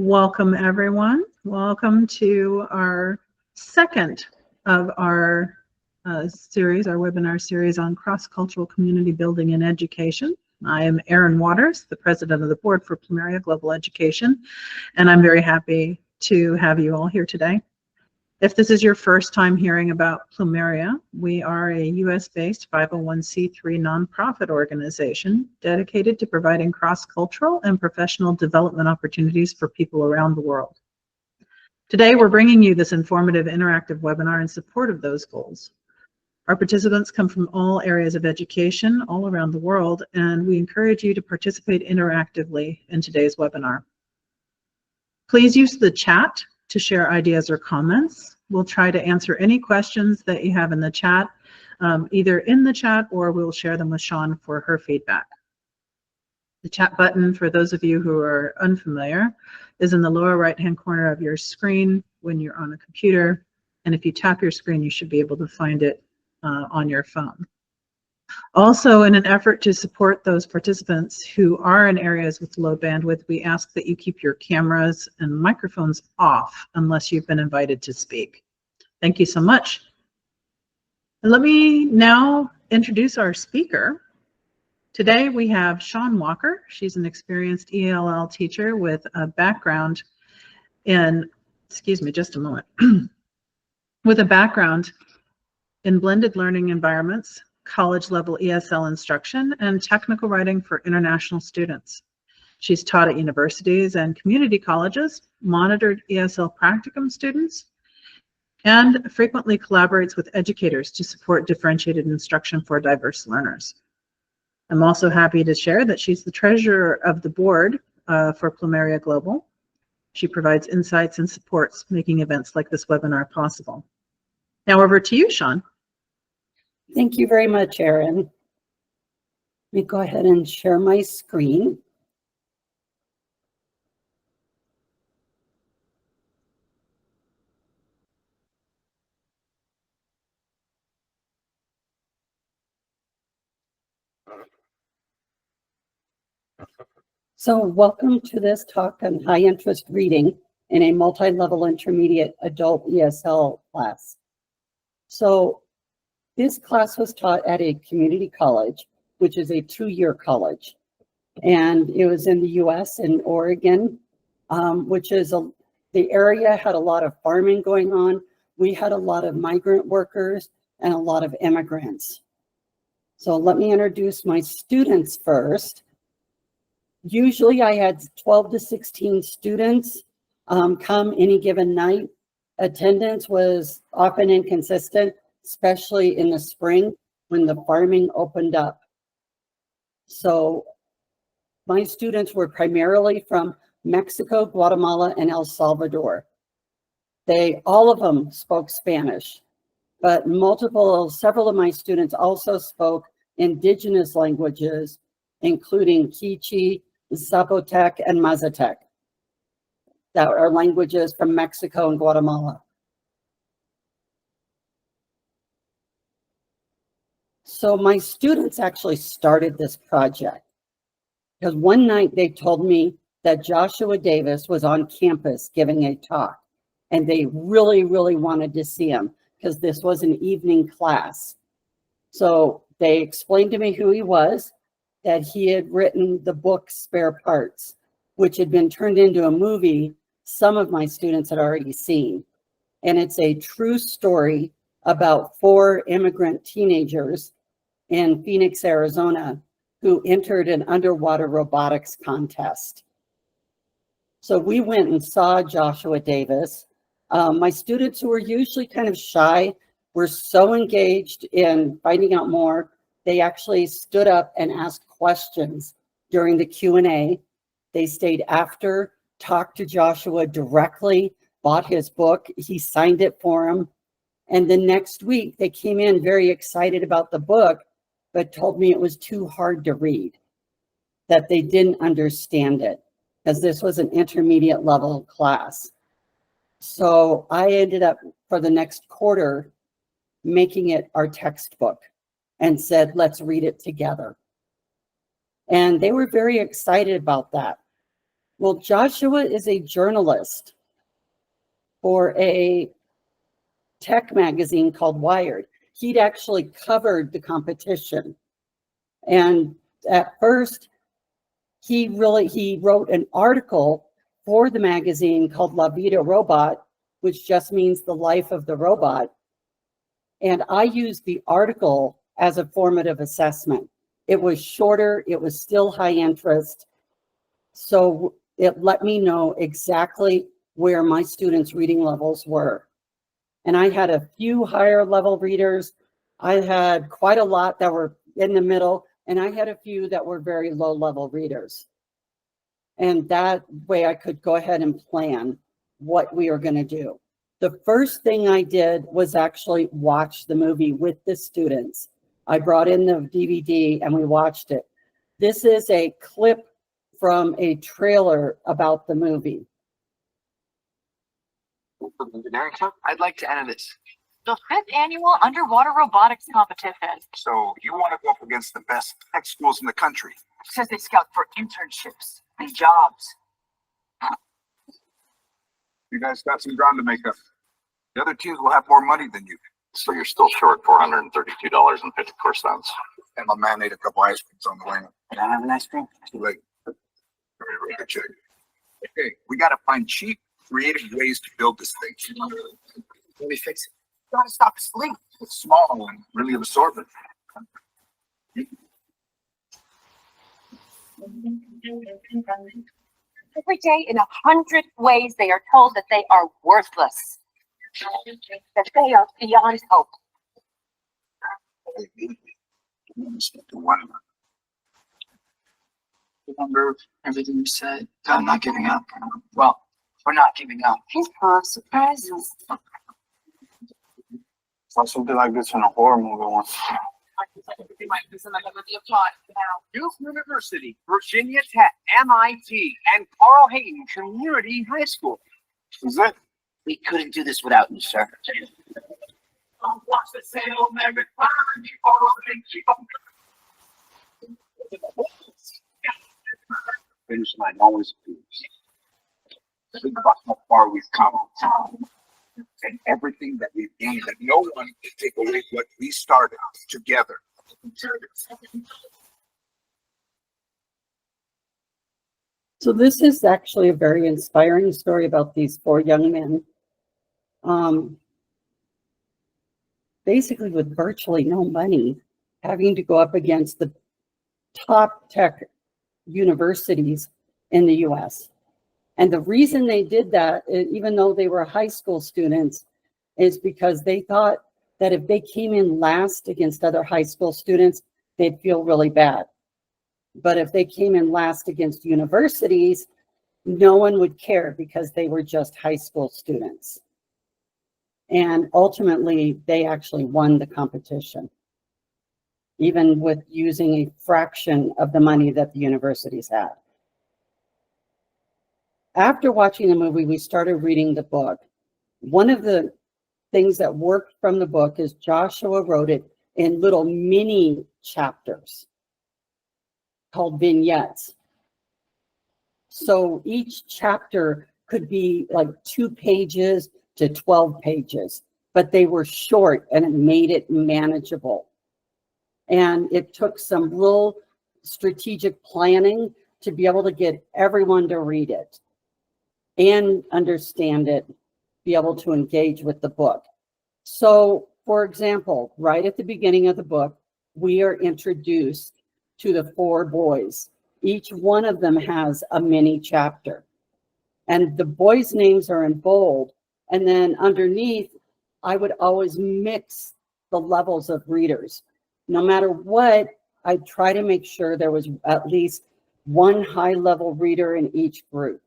Welcome, everyone. Welcome to our second of our series, our webinar series on cross-cultural community building and education. I am Erin Waters, the president of the board for Plumeria Global Education, and I'm very happy to have you all here today. If this is your first time hearing about Plumeria, we are a US-based 501c3 nonprofit organization dedicated to providing cross-cultural and professional development opportunities for people around the world. Today, we're bringing you this informative interactive webinar in support of those goals. Our participants come from all areas of education all around the world, and we encourage you to participate interactively in today's webinar. Please use the chat to share ideas or comments. We'll try to answer any questions that you have in the chat, either in the chat or we'll share them with Shawn for her feedback. The chat button, for those of you who are unfamiliar, is in the lower right-hand corner of your screen when you're on a computer. And if you tap your screen, you should be able to find it on your phone. Also, in an effort to support those participants who are in areas with low bandwidth, we ask that you keep your cameras and microphones off unless you've been invited to speak. Thank you so much. And let me now introduce our speaker. Today we have Shawn Walker. She's an experienced ELL teacher with a background in, excuse me just a moment, with a background in blended learning environments, college-level ESL instruction, and technical writing for international students. She's taught at universities and community colleges, monitored ESL practicum students, and frequently collaborates with educators to support differentiated instruction for diverse learners. I'm also happy to share that she's the treasurer of the board for Plumeria Global. She provides insights and supports making events like this webinar possible. Now over to you, Shawn. Thank you very much, Erin. Let me go ahead and share my screen. So welcome to this talk on high interest reading in a multi-level intermediate adult ESL class. So this class was taught at a community college, which is a 2-year college. And it was in the US in Oregon, which is the area had a lot of farming going on. We had a lot of migrant workers and a lot of immigrants. So let me introduce my students first. Usually I had 12 to 16 students come any given night. Attendance was often inconsistent, especially in the spring when the farming opened up. So my students were primarily from Mexico, Guatemala, and El Salvador. All of them spoke Spanish, but several of my students also spoke indigenous languages, including Quiche, Zapotec, and Mazatec, that are languages from Mexico and Guatemala. So my students actually started this project because one night they told me that Joshua Davis was on campus giving a talk, and they really, really wanted to see him because this was an evening class. So they explained to me who he was, that he had written the book Spare Parts, which had been turned into a movie some of my students had already seen. And it's a true story about 4 immigrant teenagers in Phoenix, Arizona, who entered an underwater robotics contest. So we went and saw Joshua Davis. My students, who were usually kind of shy, were so engaged in finding out more. They actually stood up and asked questions during the Q&A. They stayed after, talked to Joshua directly, bought his book. He signed it for him. And the next week, they came in very excited about the book, but told me it was too hard to read, that they didn't understand it, because this was an intermediate level class. So I ended up, for the next quarter, making it our textbook and said, let's read it together. And they were very excited about that. Well, Joshua is a journalist for a tech magazine called Wired. He'd actually covered the competition. And at first, he wrote an article for the magazine called La Vida Robot, which just means the life of the robot. And I used the article as a formative assessment. It was shorter, it was still high interest. So it let me know exactly where my students' reading levels were. And I had a few higher level readers. I had quite a lot that were in the middle, and I had a few that were very low level readers. And that way I could go ahead and plan what we were going to do. The first thing I did was actually watch the movie with the students. I brought in the DVD and we watched it. This is a clip from a trailer about the movie. I'd like to enter this. The 5th annual underwater robotics competition. So you want to go up against the best tech schools in the country? Says they scout for internships and jobs. You guys got some ground to make up. The other teams will have more money than you. So you're still short $432.54. And my man ate a couple ice creams on the way. Can I have an ice cream? Too late. Check. Okay, we got to find cheap, creative ways to build this thing. Let me fix it. You gotta stop asleep. It's small and really absorbent. Every day in 100 ways they are told that they are worthless. That they are beyond hope. Remember everything you said. I'm not giving up. Well, we're not giving up. He's full of surprises. Saw something like this in a horror movie once. Duke University, Virginia Tech, MIT, and Carl Hayden Community High School. Is it? We couldn't do this without you, sir. Finish line always proves. Think about how far we've come and everything that we've gained, that no one can take away what we started together. So this is actually a very inspiring story about these 4 young men. Basically with virtually no money, having to go up against the top tech universities in the US. And the reason they did that, even though they were high school students, is because they thought that if they came in last against other high school students, they'd feel really bad. But if they came in last against universities, no one would care because they were just high school students. And ultimately, they actually won the competition, even with using a fraction of the money that the universities had. After watching the movie, we started reading the book. One of the things that worked from the book is Joshua wrote it in little mini chapters called vignettes. So each chapter could be like 2 pages to 12 pages, but they were short and it made it manageable. And it took some real strategic planning to be able to get everyone to read it and understand it, be able to engage with the book. So, for example, right at the beginning of the book, we are introduced to the 4 boys. Each one of them has a mini chapter. And the boys' names are in bold. And then underneath, I would always mix the levels of readers. No matter what, I'd try to make sure there was at least one high-level reader in each group.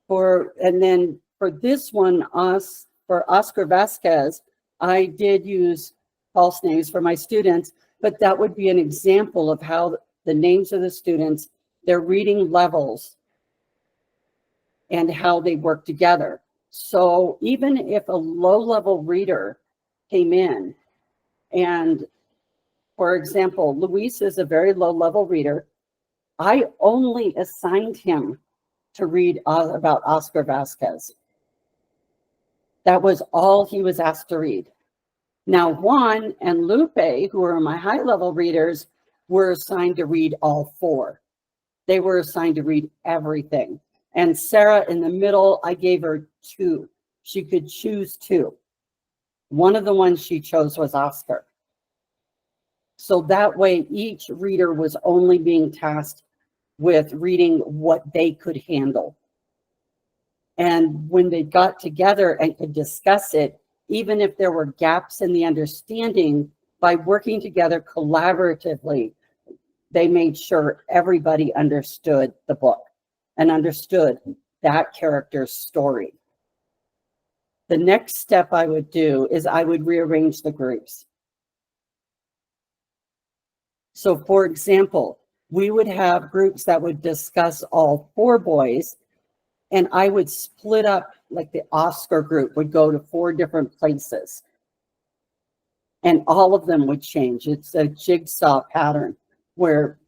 And then for this one, for Oscar Vasquez, I did use false names for my students, but that would be an example of how the names of the students, their reading levels, and how they work together. So even if a low-level reader came in, and for example, Luis is a very low-level reader, I only assigned him to read about Oscar Vasquez. That was all he was asked to read. Now, Juan and Lupe, who are my high-level readers, were assigned to read all 4. They were assigned to read everything. And Sarah in the middle, I gave her 2. She could choose 2. One of the ones she chose was Oscar. So that way, each reader was only being tasked with reading what they could handle. And when they got together and could discuss it, even if there were gaps in the understanding, by working together collaboratively, they made sure everybody understood the book and understood that character's story. The next step I would do is I would rearrange the groups. So for example, we would have groups that would discuss all 4 boys, and I would split up, like the Oscar group would go to 4 different places. And all of them would change. It's a jigsaw pattern where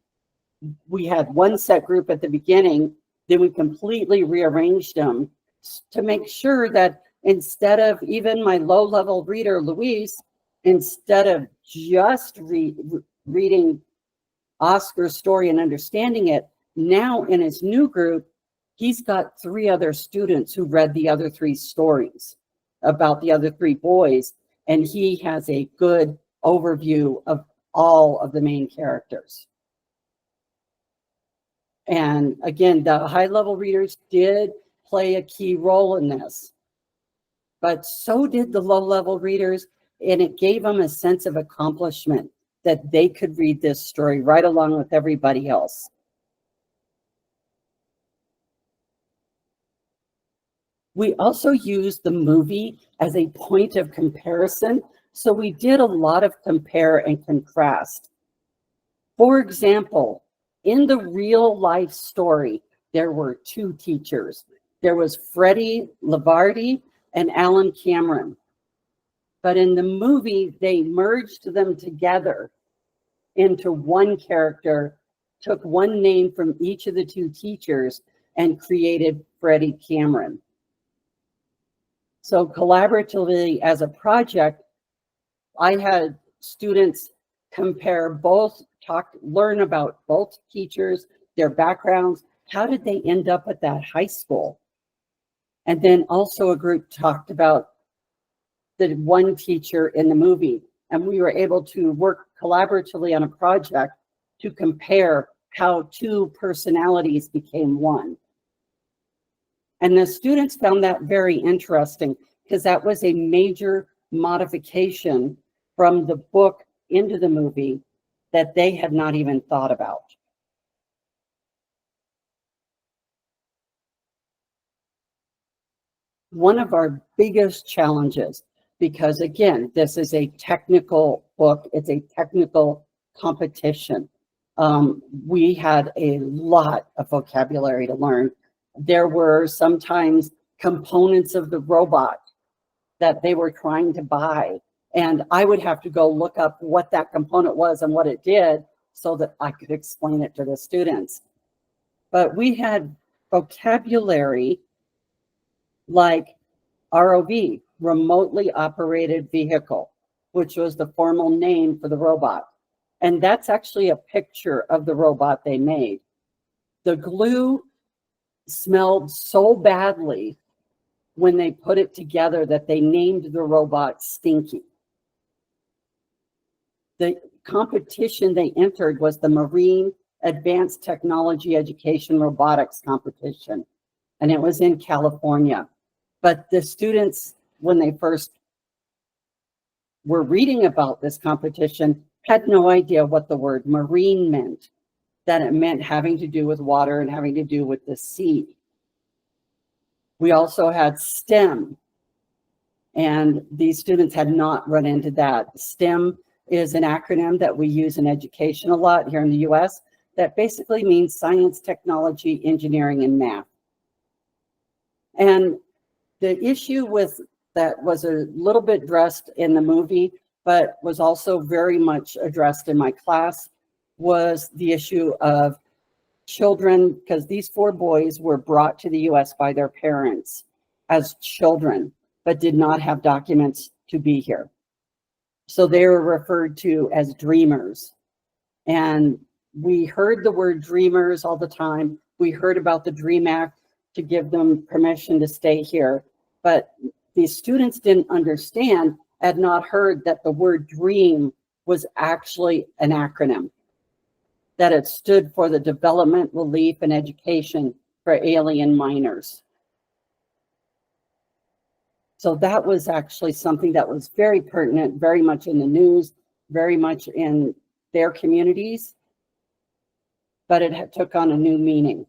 we had one set group at the beginning, then we completely rearranged them to make sure that instead of even my low-level reader, Luis, instead of just reading Oscar's story and understanding it, now in his new group, he's got 3 other students who read the other 3 stories about the other 3 boys, and he has a good overview of all of the main characters. And again, the high-level readers did play a key role in this, but so did the low-level readers, and it gave them a sense of accomplishment that they could read this story right along with everybody else. We also used the movie as a point of comparison, so we did a lot of compare and contrast. For example, in the real life story, there were 2 teachers. There was Freddie Lavardi and Alan Cameron. But in the movie, they merged them together into one character, took one name from each of the 2 teachers, and created Freddie Cameron. So collaboratively as a project, I had students compare both, learn about both teachers, their backgrounds, how did they end up at that high school? And then also a group talked about the one teacher in the movie. And we were able to work collaboratively on a project to compare how 2 personalities became one. And the students found that very interesting because that was a major modification from the book into the movie that they had not even thought about. One of our biggest challenges, because again, this is a technical book, it's a technical competition. We had a lot of vocabulary to learn. There were sometimes components of the robot that they were trying to buy, and I would have to go look up what that component was and what it did so that I could explain it to the students. But we had vocabulary like ROV, remotely operated vehicle, which was the formal name for the robot. And that's actually a picture of the robot they made. The glue smelled so badly when they put it together that they named the robot Stinky. The competition they entered was the Marine Advanced Technology Education Robotics competition, and it was in California. But the students, when they first were reading about this competition, had no idea what the word marine meant, that it meant having to do with water and having to do with the sea. We also had STEM, and these students had not run into that. STEM is an acronym that we use in education a lot here in the US that basically means science, technology, engineering, and math. And the issue with that was a little bit addressed in the movie, but was also very much addressed in my class, was the issue of children, because these 4 boys were brought to the US by their parents as children, but did not have documents to be here. So they were referred to as dreamers. And we heard the word dreamers all the time. We heard about the DREAM Act to give them permission to stay here. But these students didn't understand, had not heard that the word DREAM was actually an acronym, that it stood for the Development, Relief, and Education for Alien Minors. So that was actually something that was very pertinent, very much in the news, very much in their communities, but it took on a new meaning.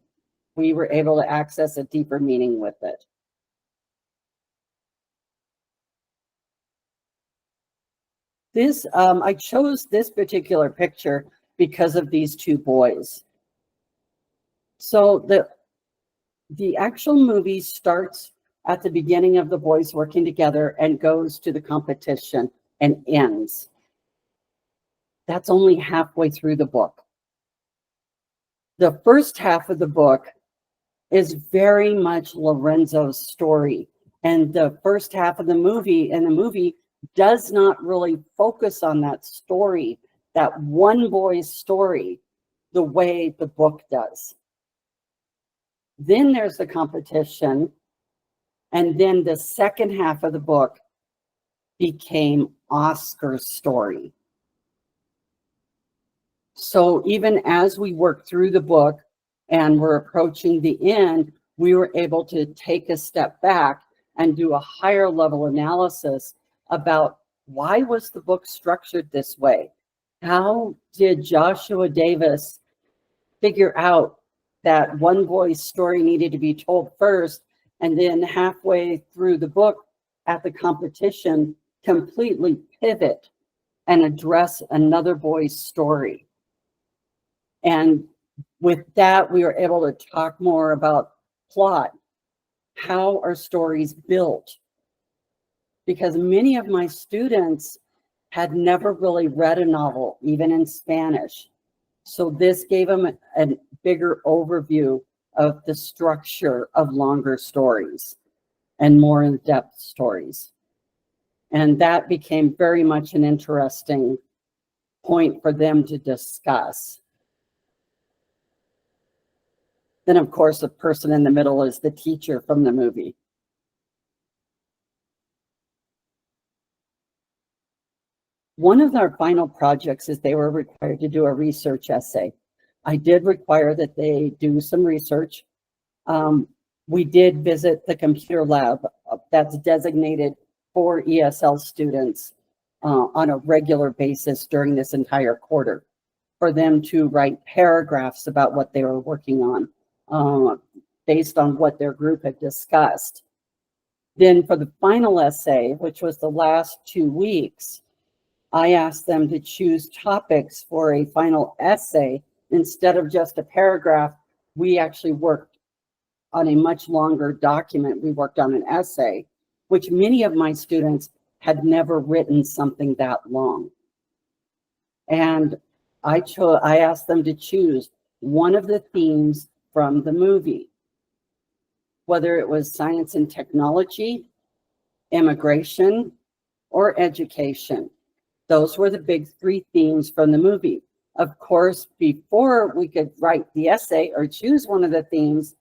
We were able to access a deeper meaning with it. This, I chose this particular picture because of these 2 boys. So the actual movie starts at the beginning of the boys working together and goes to the competition and ends. That's only halfway through the book. The first half of the book is very much Lorenzo's story. And the first half of the movie, does not really focus on that story, that one boy's story, the way the book does. Then there's the competition. And then the second half of the book became Oscar's story. So even as we worked through the book and we're approaching the end, we were able to take a step back and do a higher level analysis about why was the book structured this way? How did Joshua Davis figure out that one boy's story needed to be told first, and then halfway through the book at the competition completely pivot and address another boy's story? And with that, we were able to talk more about plot. How are stories built? Because many of my students had never really read a novel, even in Spanish. So this gave them a bigger overview of the structure of longer stories and more in-depth stories. And that became very much an interesting point for them to discuss. Then, of course, the person in the middle is the teacher from the movie. One of our final projects is they were required to do a research essay. I did require that they do some research. We did visit the computer lab that's designated for ESL students on a regular basis during this entire quarter, for them to write paragraphs about what they were working on based on what their group had discussed. Then for the final essay, which was the last 2 weeks, I asked them to choose topics for a final essay. Instead of just a paragraph, we actually worked on a much longer document. We worked on an essay, which many of my students had never written something that long. And I asked them to choose one of the themes from the movie, whether it was science and technology, immigration, or education. Those were the big 3 themes from the movie. Of course, before we could write the essay or choose one of the themes,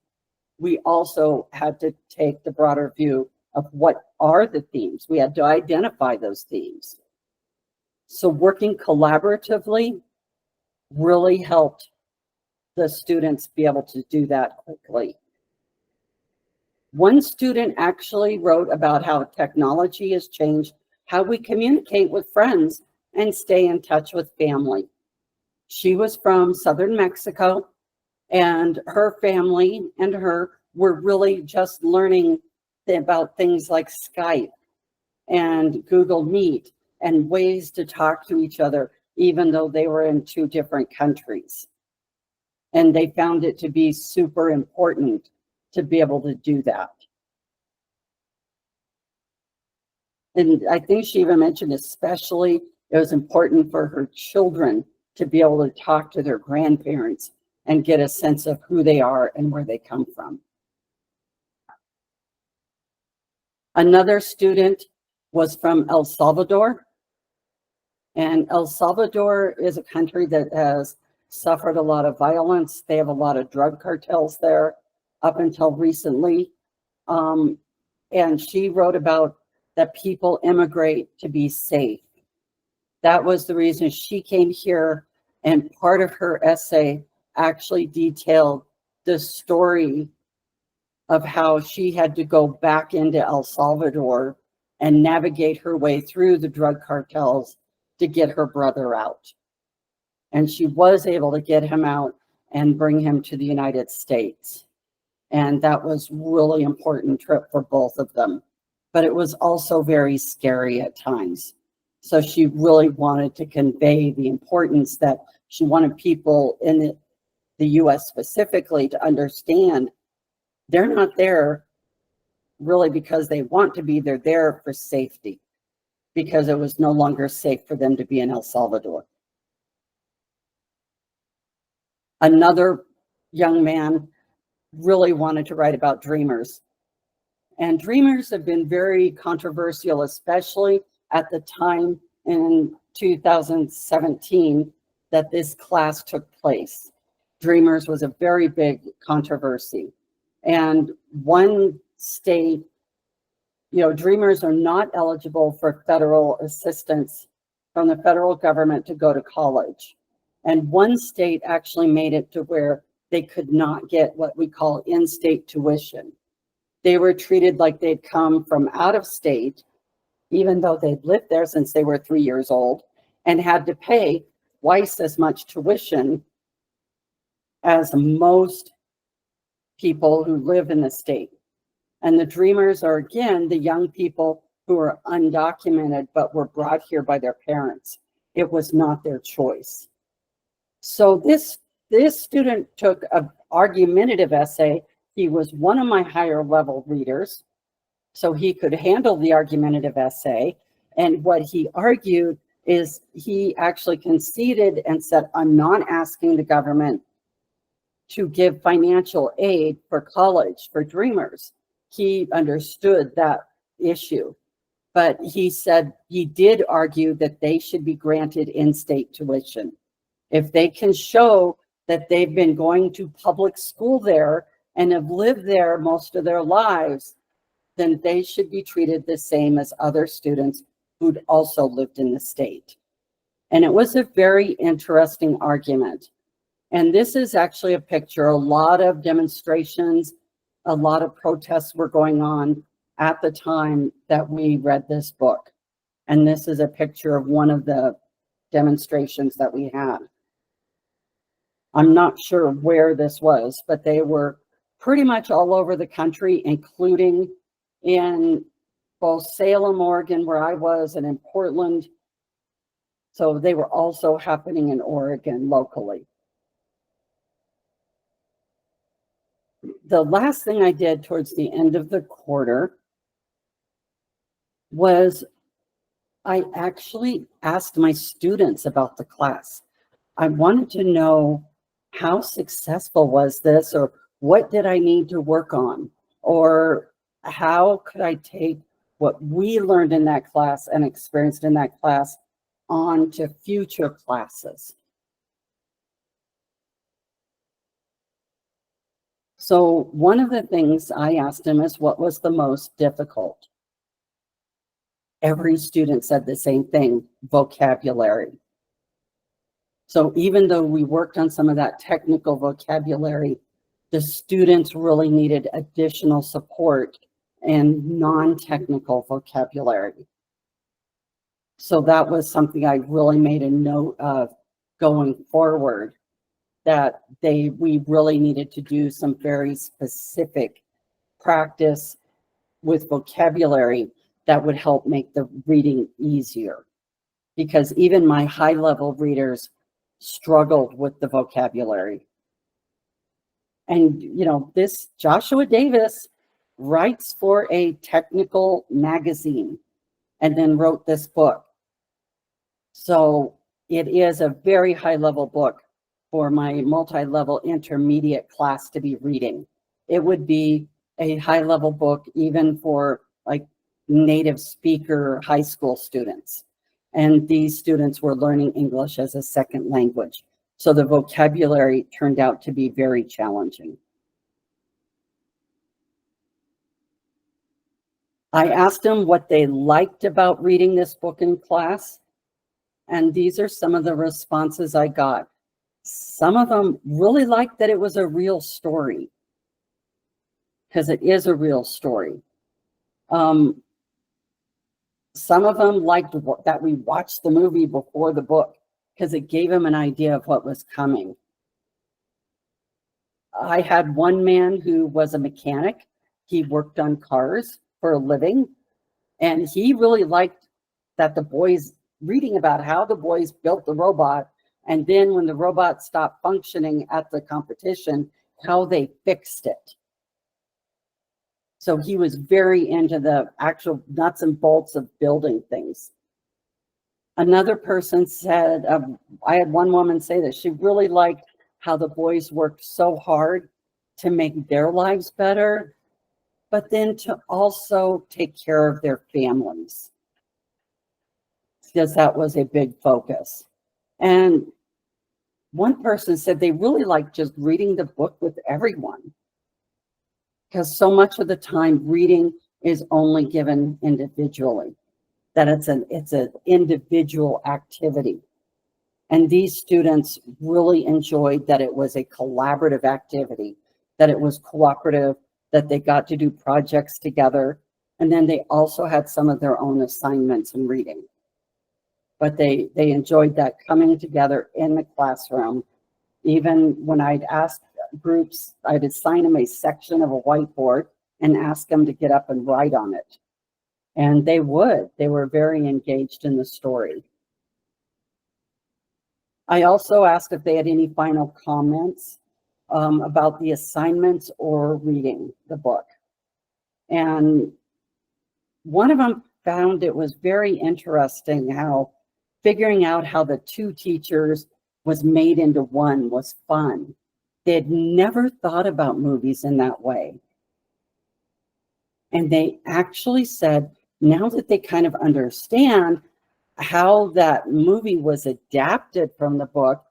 we also had to take the broader view of what are the themes. We had to identify those themes. So working collaboratively really helped the students be able to do that quickly. One student actually wrote about how technology has changed how we communicate with friends and stay in touch with family. She was from southern Mexico, and her family and her were really just learning about things like Skype and Google Meet and ways to talk to each other, even though they were in 2 different countries. And they found it to be super important to be able to do that. And I think she even mentioned especially it was important for her children to be able to talk to their grandparents and get a sense of who they are and where they come from. Another student was from El Salvador. And El Salvador is a country that has suffered a lot of violence. They have a lot of drug cartels there up until recently. And she wrote about that people immigrate to be safe. That was the reason she came here, and part of her essay actually detailed the story of how she had to go back into El Salvador and navigate her way through the drug cartels to get her brother out. And she was able to get him out and bring him to the United States. And that was really important trip for both of them. But it was also very scary at times. So she really wanted to convey the importance that she wanted people in the US specifically to understand they're not there really because they want to be, they're there for safety, because it was no longer safe for them to be in El Salvador. Another young man really wanted to write about dreamers. And dreamers have been very controversial, especially at the time in 2017 that this class took place. Dreamers was a very big controversy. And one state, dreamers are not eligible for federal assistance from the federal government to go to college. And one state actually made it to where they could not get what we call in-state tuition. They were treated like they'd come from out of state, even though they'd lived there since they were 3 years old, and had to pay twice as much tuition as most people who live in the state. And the dreamers are, again, the young people who are undocumented but were brought here by their parents. It was not their choice. So this student took an argumentative essay. He was one of my higher level readers, so he could handle the argumentative essay. And what he argued is he actually conceded and said, I'm not asking the government to give financial aid for college for dreamers. He understood that issue, but he said he did argue that they should be granted in-state tuition. If they can show that they've been going to public school there and have lived there most of their lives, then they should be treated the same as other students who'd also lived in the state. And it was a very interesting argument. And this is actually a picture. A lot of demonstrations, a lot of protests were going on at the time that we read this book. And this is a picture of one of the demonstrations that we had. I'm not sure where this was, but they were pretty much all over the country, including in both Salem, Oregon, where I was, and in Portland. So they were also happening in Oregon locally. The last thing I did towards the end of the quarter was I actually asked my students about the class. I wanted to know how successful was this, or what did I need to work on, or how could I take what we learned in that class and experienced in that class on to future classes. So one of the things I asked him is, what was the most difficult? Every student said the same thing: vocabulary. So even though we worked on some of that technical vocabulary, the students really needed additional support and non-technical vocabulary. So that was something I really made a note of going forward, that we really needed to do some very specific practice with vocabulary that would help make the reading easier. Because even my high-level readers struggled with the vocabulary. And, this Joshua Davis writes for a technical magazine and then wrote this book. So it is a very high-level book. for my multi-level intermediate class to be reading. It would be a high-level book, even for like native speaker high school students. And these students were learning English as a second language. So the vocabulary turned out to be very challenging. I asked them what they liked about reading this book in class, and these are some of the responses I got. Some of them really liked that it was a real story, because it is a real story. Some of them liked that we watched the movie before the book, because it gave them an idea of what was coming. I had one man who was a mechanic. He worked on cars for a living, and he really liked that the boys reading about how the boys built the robot, and then when the robot stopped functioning at the competition, how they fixed it. So he was very into the actual nuts and bolts of building things. Another person said, I had one woman say that she really liked how the boys worked so hard to make their lives better, but then to also take care of their families, because that was a big focus. And one person said they really liked just reading the book with everyone, because so much of the time reading is only given individually, that it's an individual activity. And these students really enjoyed that it was a collaborative activity, that it was cooperative, that they got to do projects together. And then they also had some of their own assignments in reading. But they enjoyed that coming together in the classroom. Even when I'd ask groups, I'd assign them a section of a whiteboard and ask them to get up and write on it. And they would. They were very engaged in the story. I also asked if they had any final comments about the assignments or reading the book. And one of them found it was very interesting how figuring out how the two teachers was made into one was fun. They had never thought about movies in that way. And they actually said, now that they kind of understand how that movie was adapted from the book,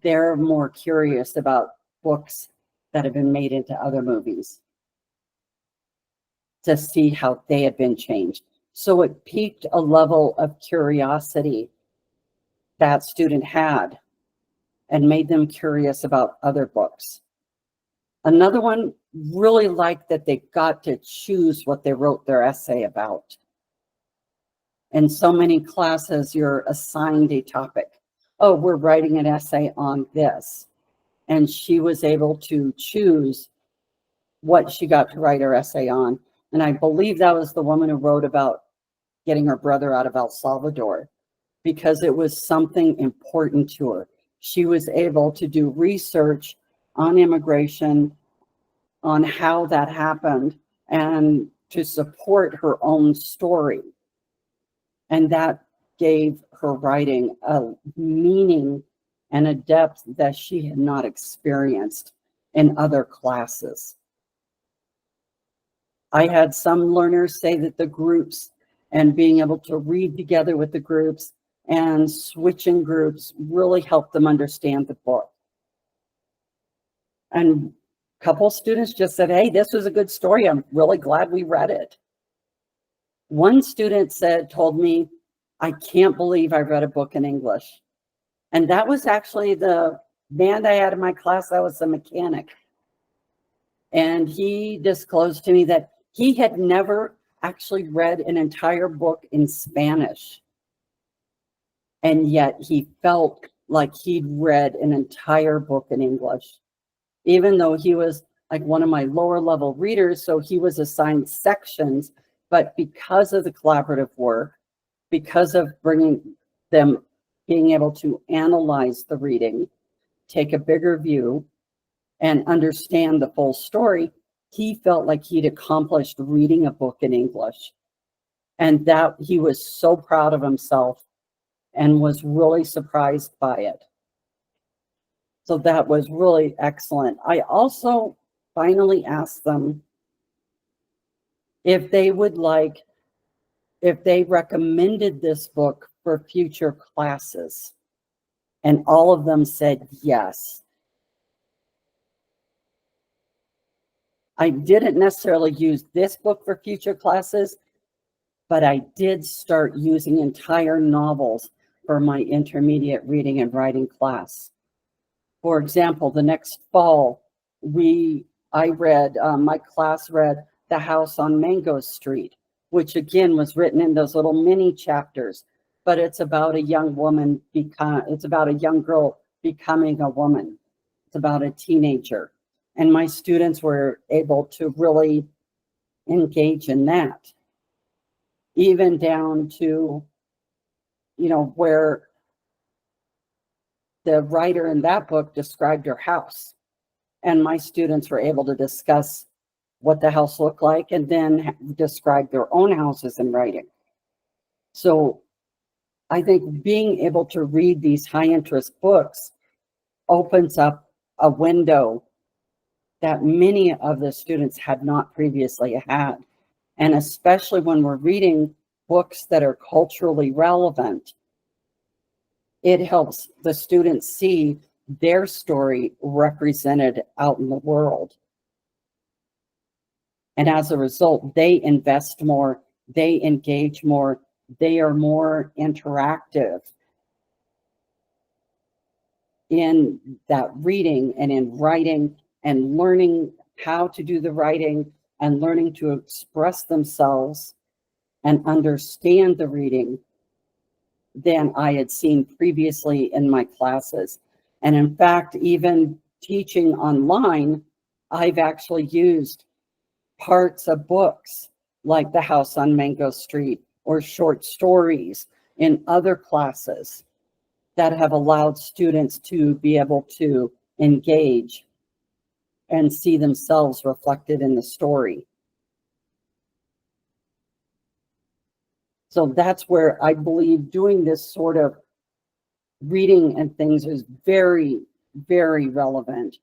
they're more curious about books that have been made into other movies to see how they had been changed. So it piqued a level of curiosity that student had and made them curious about other books. Another one really liked that they got to choose what they wrote their essay about. In so many classes, you're assigned a topic. Oh, we're writing an essay on this. And she was able to choose what she got to write her essay on. And I believe that was the woman who wrote about getting her brother out of El Salvador, because it was something important to her. She was able to do research on immigration, on how that happened, and to support her own story. And that gave her writing a meaning and a depth that she had not experienced in other classes. I had some learners say that the groups and being able to read together with the groups and switching groups really helped them understand the book. And a couple students just said, hey, this was a good story. I'm really glad we read it. One student told me, I can't believe I read a book in English. And that was actually the man I had in my class that was a mechanic. And he disclosed to me that he had never actually read an entire book in Spanish. And yet he felt like he'd read an entire book in English, even though he was like one of my lower level readers. So he was assigned sections, but because of the collaborative work, because of bringing them, being able to analyze the reading, take a bigger view, and understand the full story, he felt like he'd accomplished reading a book in English. And that he was so proud of himself and was really surprised by it. So that was really excellent. I also finally asked them if they would like, if they recommended this book for future classes. And all of them said yes. I didn't necessarily use this book for future classes, but I did start using entire novels for my intermediate reading and writing class. For example, the next fall, my class read The House on Mango Street, which again was written in those little mini chapters, but it's about a young girl becoming a woman. It's about a teenager. And my students were able to really engage in that, even down to, where the writer in that book described her house. And my students were able to discuss what the house looked like and then describe their own houses in writing. So I think being able to read these high interest books opens up a window that many of the students had not previously had. And especially when we're reading books that are culturally relevant, it helps the students see their story represented out in the world. And as a result, they invest more, they engage more, they are more interactive in that reading and in writing and learning how to do the writing and learning to express themselves and understand the reading than I had seen previously in my classes. And in fact, even teaching online, I've actually used parts of books like The House on Mango Street or short stories in other classes that have allowed students to be able to engage and see themselves reflected in the story. So that's where I believe doing this sort of reading and things is very, very relevant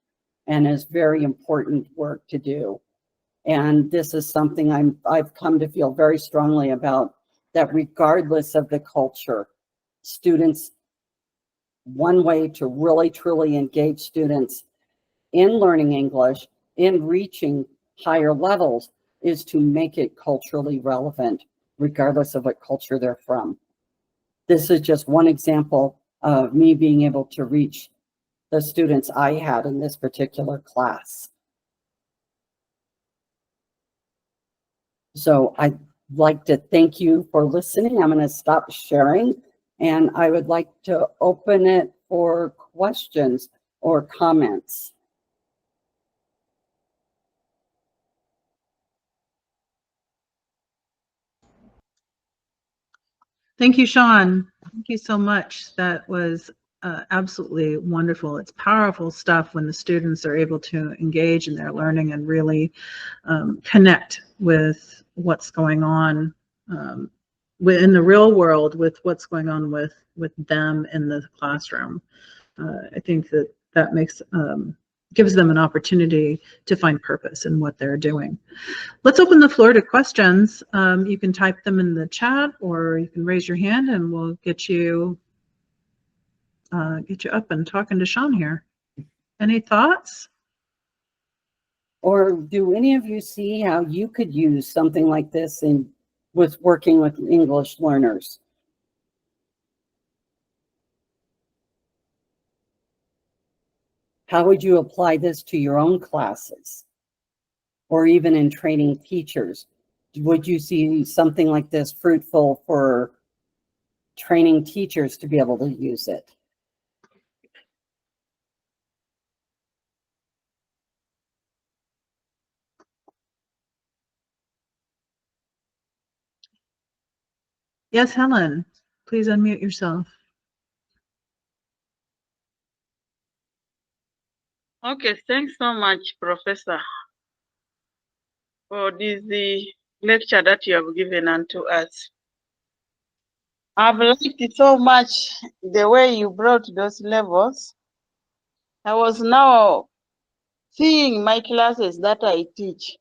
and is very important work to do. And this is something I've come to feel very strongly about, that regardless of the culture, students, one way to really truly engage students in learning English, in reaching higher levels, is to make it culturally relevant, regardless of what culture they're from. This is just one example of me being able to reach the students I had in this particular class. So I'd like to thank you for listening. I'm going to stop sharing, and I would like to open it for questions or comments. Thank you, Shawn. Thank you so much. That was absolutely wonderful. It's powerful stuff when the students are able to engage in their learning and really connect with what's going on in the real world, with what's going on with them in the classroom. I think that makes gives them an opportunity to find purpose in what they're doing. Let's open the floor to questions. You can type them in the chat, or you can raise your hand, and we'll get you up and talking to Shawn here. Any thoughts? Or do any of you see how you could use something like this with working with English learners? How would you apply this to your own classes? Or even in training teachers? Would you see something like this fruitful for training teachers to be able to use it? Yes, Helen, please unmute yourself. Okay, thanks so much, Professor, for this lecture that you have given unto us. I've liked it so much, the way you brought those levels I was now seeing my classes that I teach.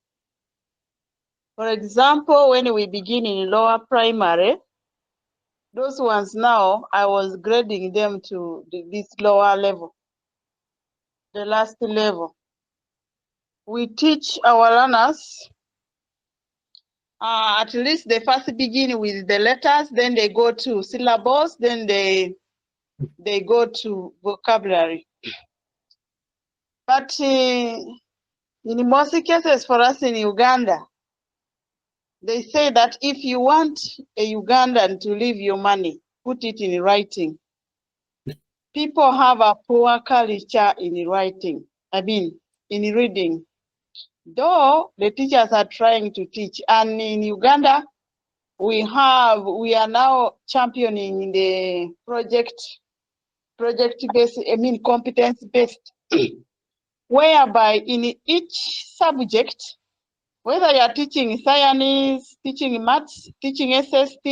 For example, when we begin in lower primary, those ones now, I was grading them to this lower level, the last level. We teach our learners, at least they first begin with the letters, then they go to syllables, then they go to vocabulary. But in most cases for us in Uganda, they say that if you want a Ugandan to leave your money, put it in writing. People have a poor culture in writing, in reading. Though the teachers are trying to teach, and in Uganda, we are now championing the project-based, competence-based, whereby in each subject, whether you are teaching science, teaching maths, teaching SST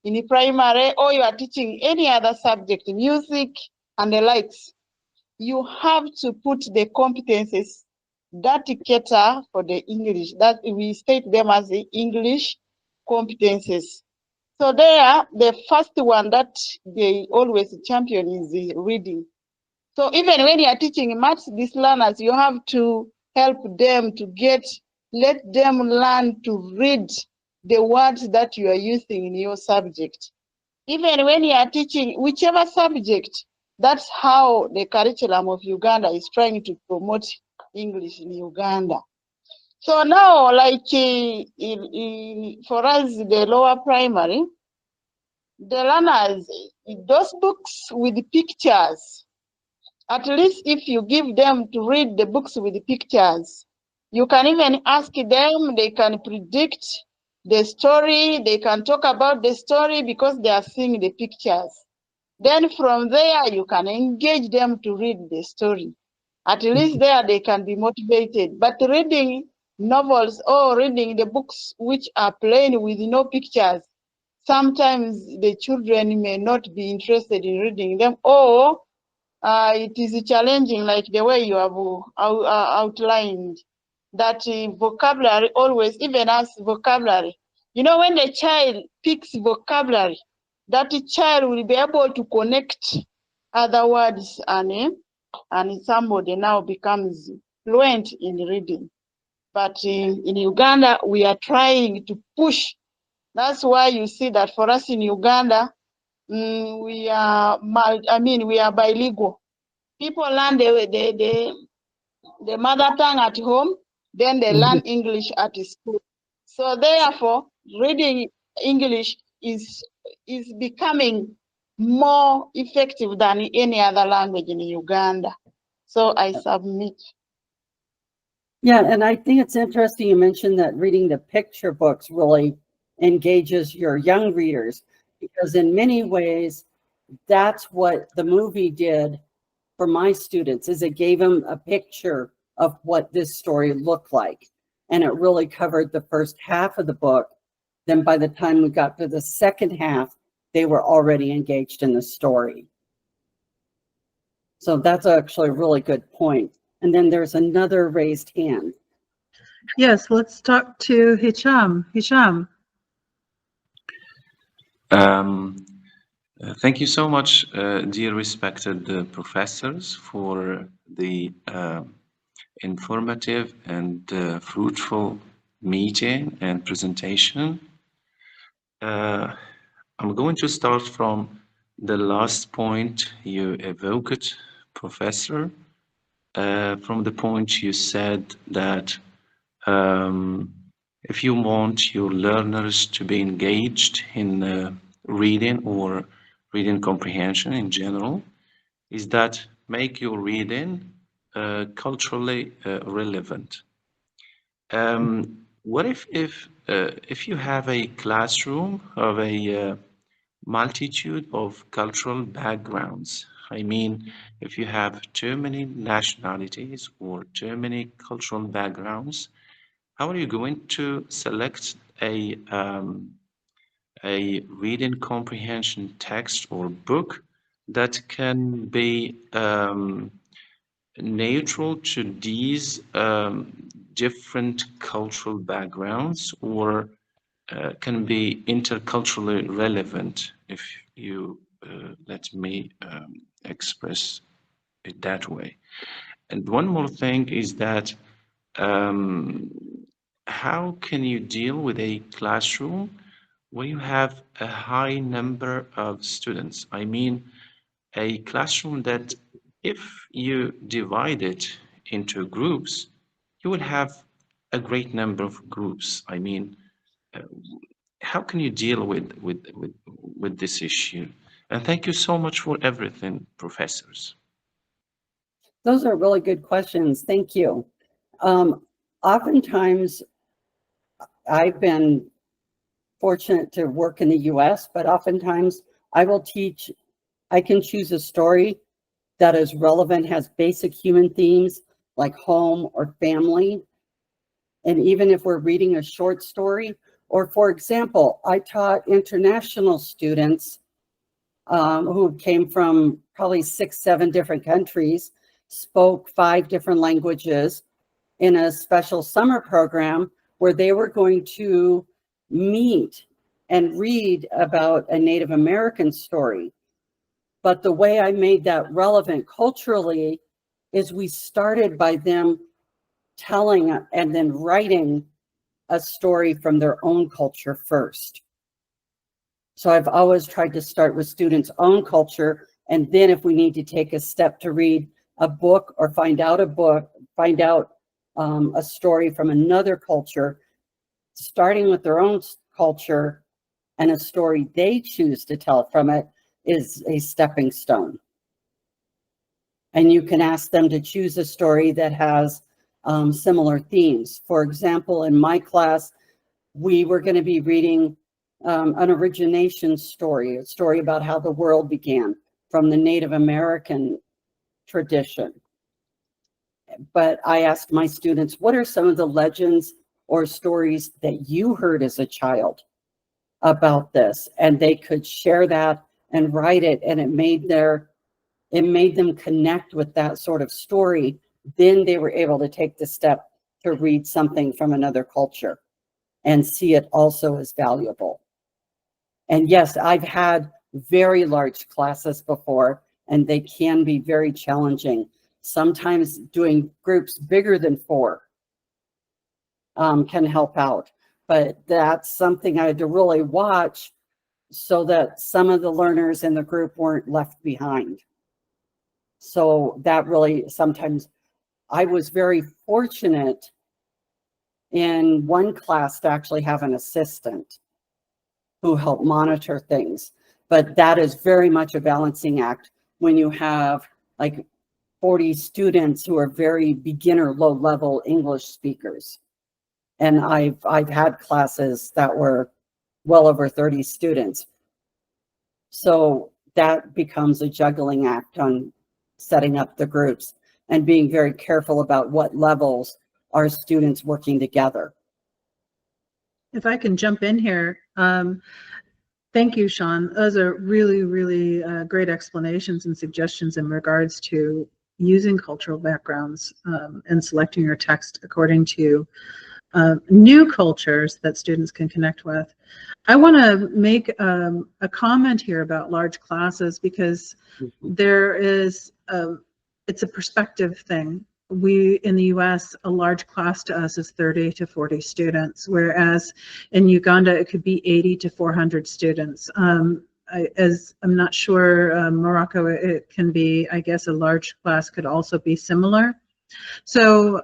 in primary, or you are teaching any other subject, music and the likes, you have to put the competences that cater for the English, that we state them as the English competences. So there, the first one that they always champion is the reading. So even when you are teaching maths, these learners, you have to help them to let them learn to read the words that you are using in your subject. Even when you are teaching whichever subject, that's how the curriculum of Uganda is trying to promote English in Uganda. So now, like for us, the lower primary, the learners, those books with pictures, at least if you give them to read the books with the pictures, you can even ask them, they can predict the story, they can talk about the story because they are seeing the pictures. Then from there, you can engage them to read the story. At least there they can be motivated. But reading novels or reading the books which are plain with no pictures, sometimes the children may not be interested in reading them, or it is challenging, like the way you have outlined, that vocabulary always, even as vocabulary. You know, when the child picks vocabulary, that child will be able to connect other words, and somebody now becomes fluent in reading. But in Uganda, we are trying to push. That's why you see that for us in Uganda, we are bilingual. People learn the mother tongue at home, then they learn English at school. So therefore, reading English is becoming more effective than any other language in Uganda. So I submit. Yeah, and I think it's interesting you mentioned that reading the picture books really engages your young readers, because in many ways, that's what the movie did for my students, is it gave them a picture of what this story looked like. And it really covered the first half of the book. Then by the time we got to the second half, they were already engaged in the story. So that's actually a really good point. And then there's another raised hand. Yes, let's talk to Hisham. Hisham. Thank you so much, dear respected professors, for the informative and fruitful meeting and presentation. I'm going to start from the last point you evoked, Professor, from the point you said that if you want your learners to be engaged in reading or reading comprehension in general, is that make your reading culturally relevant. What if you have a classroom of a multitude of cultural backgrounds? I mean, if you have too many nationalities or too many cultural backgrounds, how are you going to select a reading comprehension text or book that can be neutral to these different cultural backgrounds, or can be interculturally relevant, if you let me express it that way. And one more thing is that um, how can you deal with a classroom where you have a high number of students? I mean, a classroom that if you divide it into groups, you will have a great number of groups. I mean, uh, how can you deal with this issue? And thank you so much for everything, professors. Those are really good questions. Thank you. Oftentimes, I've been fortunate to work in the US, but oftentimes I can choose a story that is relevant, has basic human themes like home or family. And even if we're reading a short story, or for example, I taught international students who came from probably 6, 7 different countries, spoke 5 different languages in a special summer program where they were going to meet and read about a Native American story. But the way I made that relevant culturally is we started by them telling and then writing a story from their own culture first. So I've always tried to start with students' own culture, and then if we need to take a step to read a book or find out a story from another culture, starting with their own culture and a story they choose to tell from it is a stepping stone. And you can ask them to choose a story that has similar themes. For example, in my class, we were going to be reading an origination story, a story about how the world began from the Native American tradition. But I asked my students, what are some of the legends or stories that you heard as a child about this? And they could share that and write it, and it made them connect with that sort of story. Then they were able to take the step to read something from another culture and see it also as valuable. And yes, I've had very large classes before, and they can be very challenging. Sometimes doing groups bigger than 4 can help out, but that's something I had to really watch so that some of the learners in the group weren't left behind. So that really, sometimes I was very fortunate in one class to actually have an assistant who helped monitor things. But that is very much a balancing act when you have like 40 students who are very beginner, low-level English speakers. And I've had classes that were well over 30 students. So that becomes a juggling act on setting up the groups and being very careful about what levels are students working together. If I can jump in here, thank you, Shawn. Those are really, really great explanations and suggestions in regards to using cultural backgrounds and selecting your text according to new cultures that students can connect with. I want to make a comment here about large classes because there is it's a perspective thing. We in the US, a large class to us is 30 to 40 students, whereas in Uganda it could be 80 to 400 students. As I'm not sure, Morocco, it can be, I guess a large class could also be similar. So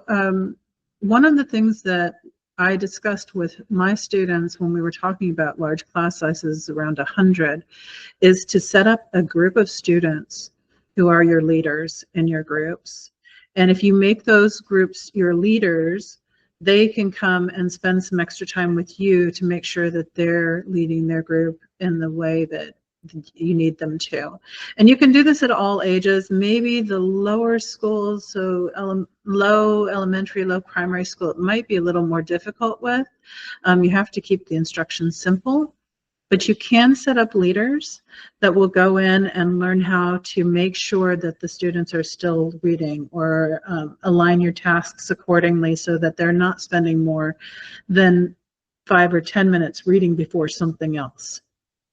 one of the things that I discussed with my students when we were talking about large class sizes around 100 is to set up a group of students who are your leaders in your groups. And if you make those groups your leaders, they can come and spend some extra time with you to make sure that they're leading their group in the way that you need them to. And you can do this at all ages. Maybe the lower schools, so low elementary, low primary school, it might be a little more difficult with. You have to keep the instructions simple, but you can set up leaders that will go in and learn how to make sure that the students are still reading, or align your tasks accordingly so that they're not spending more than 5 or 10 minutes reading before something else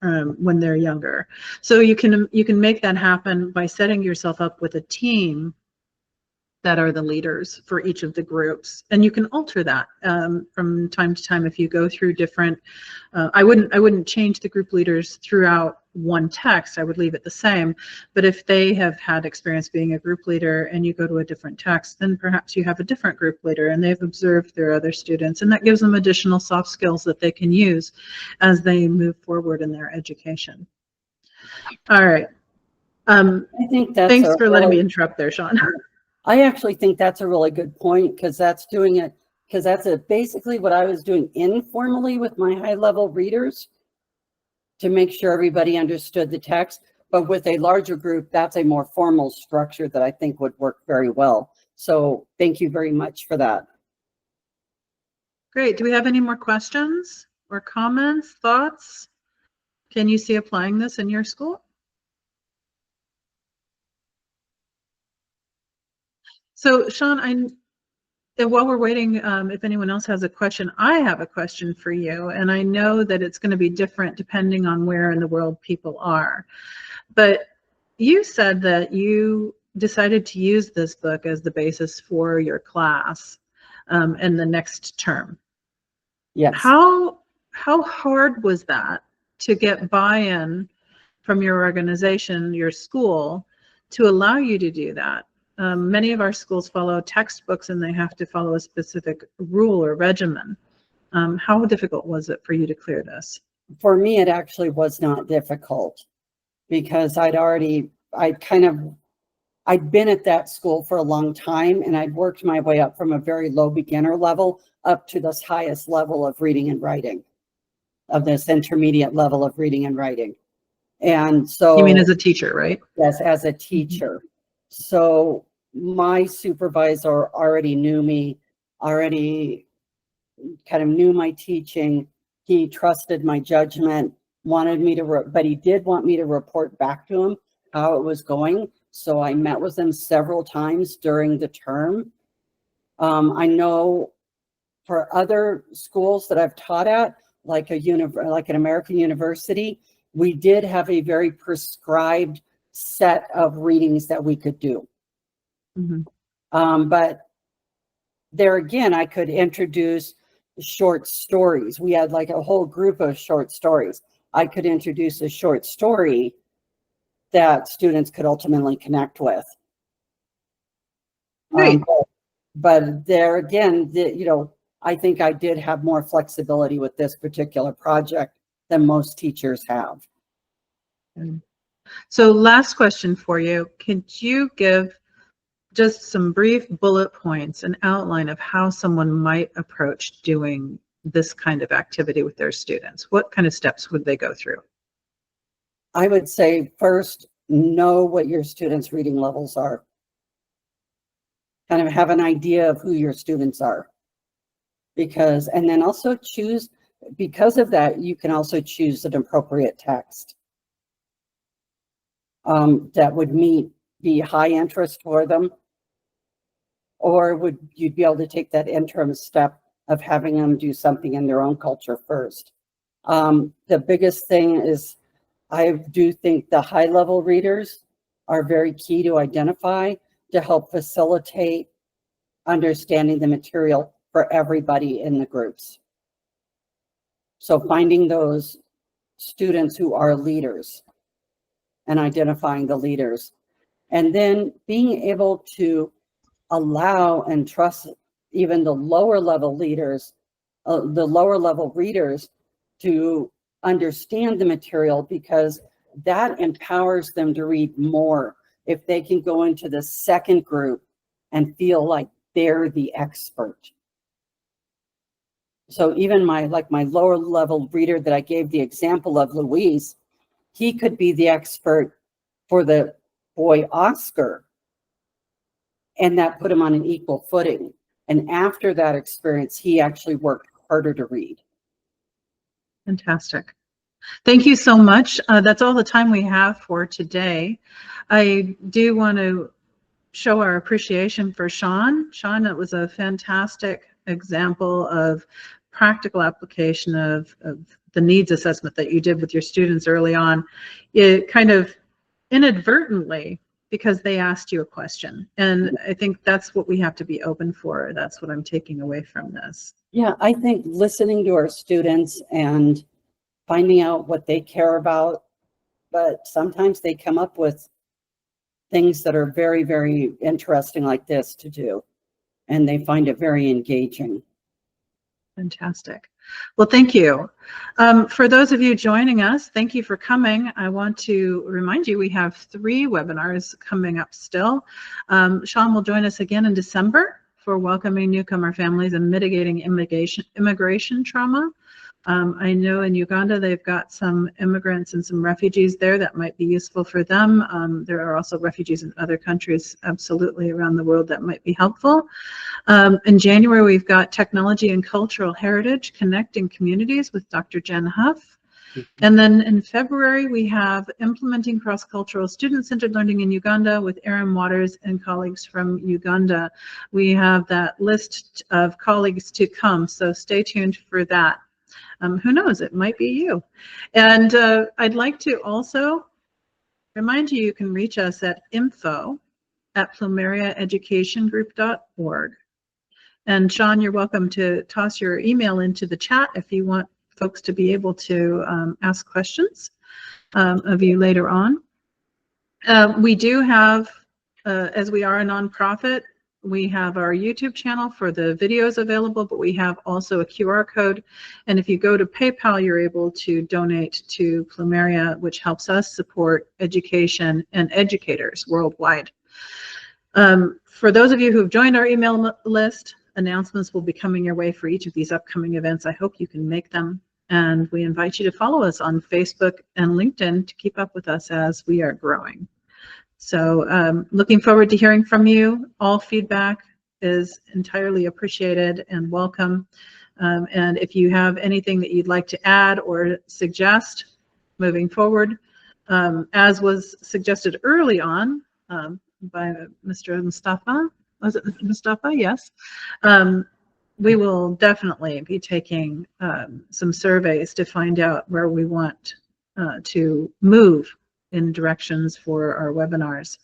when they're younger. So you can make that happen by setting yourself up with a team that are the leaders for each of the groups, and you can alter that from time to time if you go through different. I wouldn't change the group leaders throughout one text. I would leave it the same. But if they have had experience being a group leader and you go to a different text, then perhaps you have a different group leader and they've observed their other students, and that gives them additional soft skills that they can use as they move forward in their education. All right. I think that's Thanks for letting me interrupt there, Shawn. I actually think that's a really good point, because that's basically what I was doing informally with my high level readers to make sure everybody understood the text. But with a larger group, that's a more formal structure that I think would work very well. So thank you very much for that. Great. Do we have any more questions or comments, thoughts? Can you see applying this in your school? So Shawn, while we're waiting, if anyone else has a question, I have a question for you, and I know that it's going to be different depending on where in the world people are. But you said that you decided to use this book as the basis for your class in the next term. Yes. How hard was that to get buy-in from your organization, your school, to allow you to do that? Many of our schools follow textbooks and they have to follow a specific rule or regimen. How difficult was it for you to clear this? For me, it actually was not difficult, because I'd been at that school for a long time, and I'd worked my way up from a very low beginner level up to this highest level of reading and writing, of this intermediate level of reading and writing. And so, you mean as a teacher, right? Yes, as a teacher. Mm-hmm. So my supervisor already knew me, already kind of knew my teaching. He trusted my judgment, wanted me to, but he did want me to report back to him how it was going. So I met with him several times during the term. I know for other schools that I've taught at, like an American university, we did have a very prescribed set of readings that we could do. Mm-hmm. But there again, I could introduce short stories. We had like a whole group of short stories. I could introduce a short story that students could ultimately connect with. Right. But there again, I think I did have more flexibility with this particular project than most teachers have. So last question for you. Could you give just some brief bullet points, an outline of how someone might approach doing this kind of activity with their students? What kind of steps would they go through? I would say first, know what your students' reading levels are. Kind of have an idea of who your students are. And then also choose, because of that, you can also choose an appropriate text that would be high interest for them, or you'd be able to take that interim step of having them do something in their own culture first. The biggest thing is, I do think the high level readers are very key to identify, to help facilitate understanding the material for everybody in the groups. So finding those students who are leaders and identifying the leaders, and then being able to allow and trust even the lower level leaders, the lower level readers, to understand the material, because that empowers them to read more if they can go into the second group and feel like they're the expert. So even my lower level reader that I gave the example of, Luis, he could be the expert for the boy Oscar, and that put him on an equal footing. And after that experience, he actually worked harder to read. Fantastic. Thank you so much. That's all the time we have for today. I do want to show our appreciation for Shawn. Shawn, it was a fantastic example of practical application of the needs assessment that you did with your students early on. It kind of inadvertently, because they asked you a question. And I think that's what we have to be open for. That's what I'm taking away from this. Yeah, I think listening to our students and finding out what they care about, but sometimes they come up with things that are very, very interesting like this to do, and they find it very engaging. Fantastic. Well, thank you. For those of you joining us, thank you for coming. I want to remind you we have 3 webinars coming up still. Shawn will join us again in December for welcoming newcomer families and mitigating immigration trauma. I know in Uganda they've got some immigrants and some refugees there that might be useful for them. There are also refugees in other countries absolutely around the world that might be helpful. In January, we've got Technology and Cultural Heritage, Connecting Communities with Dr. Jen Huff. And then in February, we have Implementing Cross-Cultural Student-Centered Learning in Uganda with Aaron Waters and colleagues from Uganda. We have that list of colleagues to come, so stay tuned for that. Who knows, it might be you. And I'd like to also remind you, you can reach us at info@plumeriaeducationgroup.org. And Shawn, you're welcome to toss your email into the chat if you want folks to be able to ask questions of you later on. We do have, as we are a nonprofit, we have our YouTube channel for the videos available, but we have also a QR code. And if you go to PayPal, you're able to donate to Plumeria, which helps us support education and educators worldwide. For those of you who have joined our email list, announcements will be coming your way for each of these upcoming events. I hope you can make them. And we invite you to follow us on Facebook and LinkedIn to keep up with us as we are growing. So looking forward to hearing from you. All feedback is entirely appreciated and welcome. And if you have anything that you'd like to add or suggest moving forward, as was suggested early on by Mr. Mustafa, was it Mustafa? Yes. We will definitely be taking some surveys to find out where we want to move in directions for our webinars.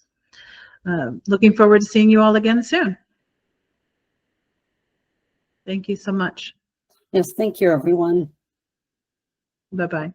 Looking forward to seeing you all again soon. Thank you so much. Yes, thank you, everyone. Bye-bye.